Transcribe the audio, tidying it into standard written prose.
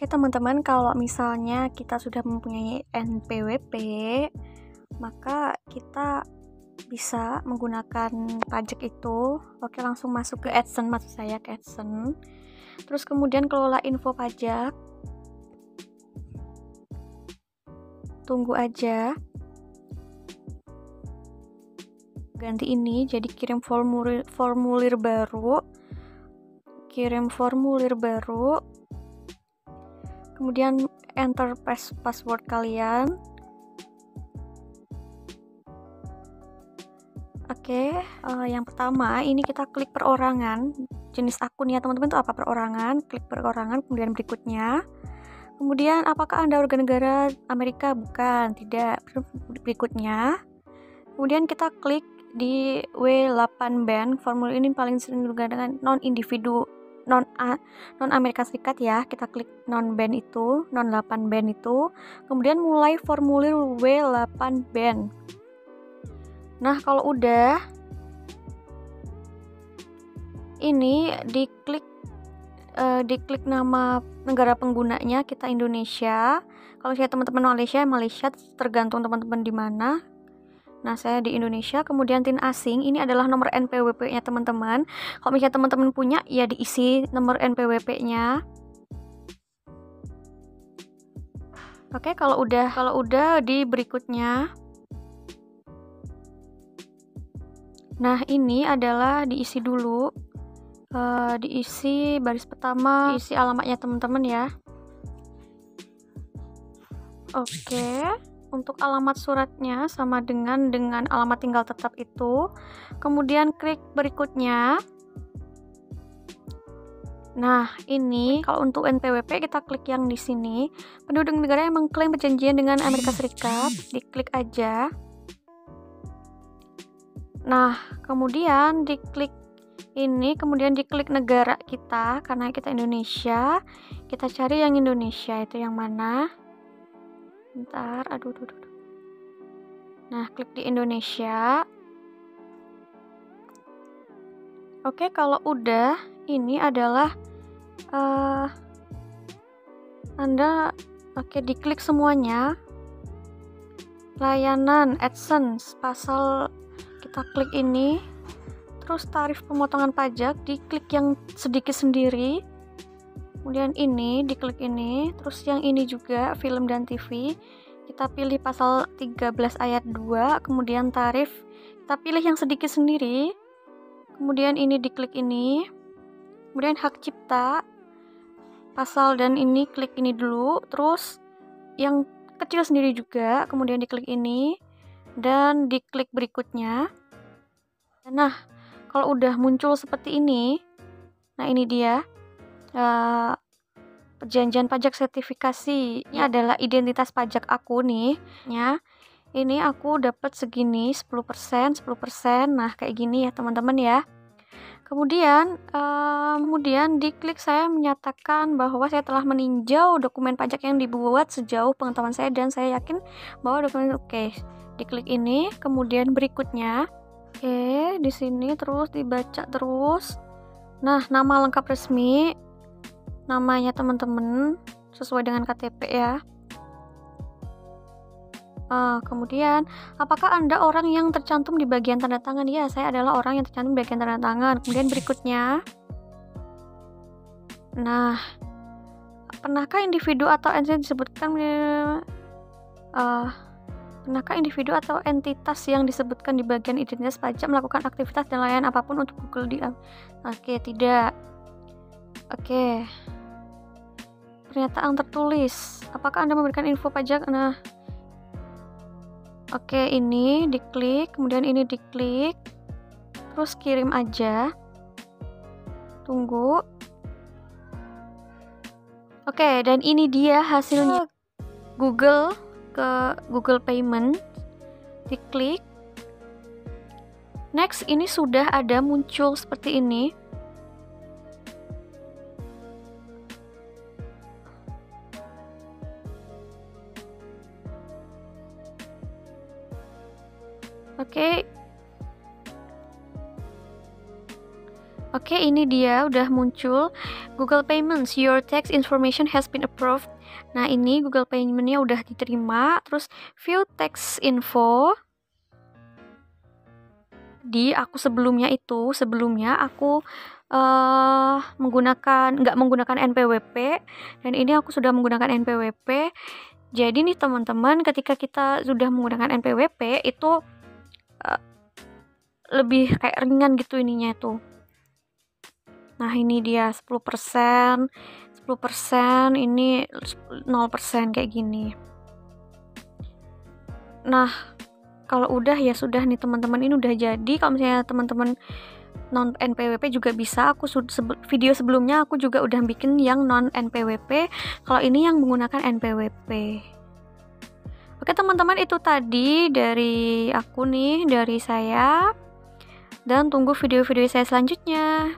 Oke teman-teman, kalau misalnya kita sudah mempunyai NPWP, maka kita bisa menggunakan pajak itu. Oke, langsung masuk ke AdSense, maksud saya ke AdSense. Terus kemudian kelola info pajak. Tunggu aja. Ganti ini jadi kirim formulir baru. Kirim formulir baru. Kemudian enter password kalian. Oke, yang pertama ini kita klik perorangan. Jenis akun ya teman-teman itu apa? Perorangan. Klik perorangan. Kemudian berikutnya, kemudian apakah Anda warga negara Amerika? Bukan, tidak. Berikutnya, kemudian kita klik di W8 Bank. Formulir ini paling sering digunakan non-individu non Amerika Serikat ya. Kita klik non-band itu, non-8 band itu. Kemudian mulai formulir W8 band. Nah, kalau udah ini diklik nama negara penggunanya, kita Indonesia. Kalau saya teman-teman Malaysia tergantung teman-teman di mana. Nah, saya di Indonesia. Kemudian TIN asing, ini adalah nomor NPWP-nya teman-teman. Kalau misalnya teman-teman punya, ya diisi nomor NPWP-nya. Oke, kalau udah di berikutnya. Nah, ini adalah diisi dulu. Diisi baris pertama, diisi alamatnya teman-teman ya. Oke. Untuk alamat suratnya sama dengan alamat tinggal tetap itu. Kemudian klik berikutnya. Nah, ini kalau untuk NPWP kita klik yang di sini. Penduduk negara yang mengklaim perjanjian dengan Amerika Serikat, diklik aja. Nah, kemudian diklik ini, kemudian diklik negara kita, karena kita Indonesia. Kita cari yang Indonesia, itu yang mana? Bentar, aduh. Nah, klik di Indonesia. Oke, kalau udah, ini adalah Anda diklik semuanya. Layanan AdSense, pasal kita klik ini. Terus tarif pemotongan pajak, diklik yang sedikit sendiri. Kemudian ini, diklik ini. Terus yang ini juga, film dan TV. Kita pilih pasal 13 ayat 2. Kemudian tarif, kita pilih yang sedikit sendiri. Kemudian ini diklik ini. Kemudian hak cipta, pasal dan ini, klik ini dulu. Terus yang kecil sendiri juga. Kemudian diklik ini. Dan diklik berikutnya. Nah, kalau udah muncul seperti ini, nah ini dia perjanjian pajak sertifikasi. Ini adalah identitas pajak aku nih ya. Ini aku dapat segini 10%. Nah, kayak gini ya teman-teman ya. Kemudian diklik saya menyatakan bahwa saya telah meninjau dokumen pajak yang dibuat sejauh pengetahuan saya dan saya yakin bahwa dokumen oke. Diklik ini, kemudian berikutnya. Oke, di sini terus dibaca terus. Nah, nama lengkap resmi, namanya teman-teman sesuai dengan KTP ya. Kemudian, apakah Anda orang yang tercantum di bagian tanda tangan? Ya, saya adalah orang yang tercantum di bagian tanda tangan. Kemudian berikutnya. Nah, pernahkah individu atau entitas disebutkan pernahkah individu atau entitas yang disebutkan di bagian identitas pajak melakukan aktivitas dan layanan apapun untuk Google Oke, tidak. Oke. Pernyataan tertulis. Apakah Anda memberikan info pajak? Nah. Oke, ini diklik, kemudian ini diklik. Terus kirim aja. Tunggu. Oke, dan ini dia hasilnya. Ke Google Payment, diklik. Next, ini sudah ada muncul seperti ini. Oke, ini dia udah muncul. Google Payments, your tax information has been approved. Nah, ini Google Payment-nya udah diterima. Terus view tax info. Di aku sebelumnya aku nggak menggunakan NPWP, dan ini aku sudah menggunakan NPWP. Jadi nih teman-teman, ketika kita sudah menggunakan NPWP itu lebih kayak ringan gitu ininya tuh. Nah, ini dia 10%, ini 0% kayak gini. Nah, kalau udah ya sudah nih teman-teman, ini udah jadi. Kalau misalnya teman-teman non NPWP juga bisa. Video sebelumnya aku juga udah bikin yang non NPWP. Kalau ini yang menggunakan NPWP. Oke teman-teman, itu tadi dari aku nih, dari saya. Dan tunggu video-video saya selanjutnya.